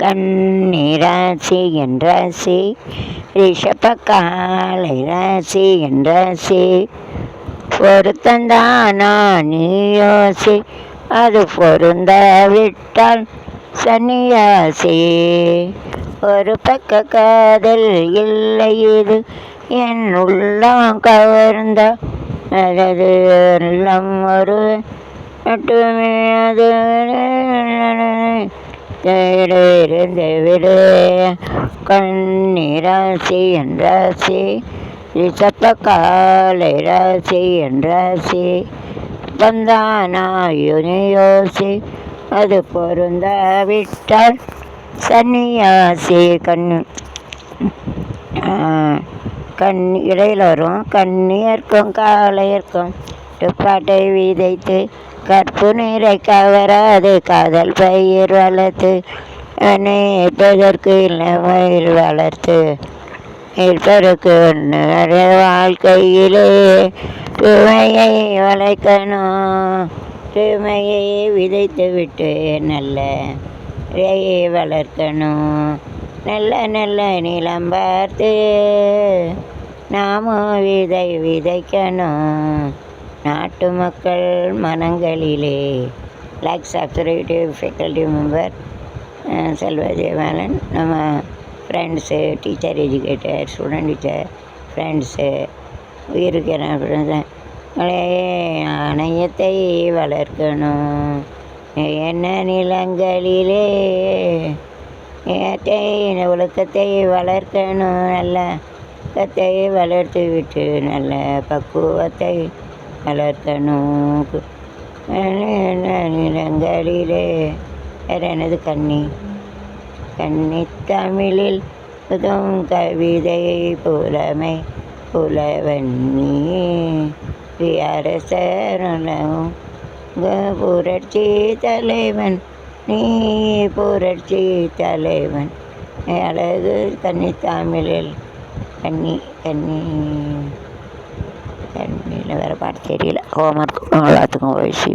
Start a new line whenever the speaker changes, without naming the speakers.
கன்னிராசி என் ராசி, ரிஷபகாலை ராசி என் ராசி. பொருத்தந்தானா நீ யோசி, அது பொருந்தாவிட்டால் சன்னியாசி. ஒரு பக்க காதல் இல்லை இது, என் உள்ளம் கவர்ந்த அதது உள்ளம் ஒரு மட்டுமே அது இருந்து விடு. கன்னிராசி என் ராசி, ரிஷபகாலை ராசி என் ராசி. வந்தானா யோசி, அது பொருந்தாவிட்டால் சன்னியாசி. கண் இடையில் வரும் கண்ணியர்க்கும் காளையர்க்கும் துப்பாட்டை விதைத்து கற்பு நீரை கவராது காதல் பயிர் வளர்த்து இருப்பதற்கு இளமையில் வளர்த்து இருப்பதற்கு வாழ்க்கையிலே தூய்மையை வளர்க்கணும். தூய்மையை விதைத்து விட்டு நல்ல வளர்க்கணும். நல்ல நல்ல நிலம் பார்த்து நாமும் விதைக்கணும். நாட்டு மக்கள் மனங்களிலே. Like subscribe faculty member Selvajayapalan. நம்ம friends, teacher, educator, student teacher, friends, உயிருக்கு ஆணையத்தை வளர்க்கணும். என்ன நிலங்களிலே ஒழுக்கத்தை வளர்க்கணும். நல்ல கத்தை வளர்த்து விட்டு நல்ல பக்குவத்தை வளர்க்கணும். நிலங்களிலே வேறு என்னது கன்னி தமிழில் புதும் கவிதை புலமை புலவன்னி அரசரும் புரட்சி தலைவன் நீ புரட்சி தலைவன். அழகு கன்னி தமிழில் கண்ணியில் வேறு பாட்டு தெரியல. ஹோம்ஒர்க் எல்லாத்துக்கும் வயசு.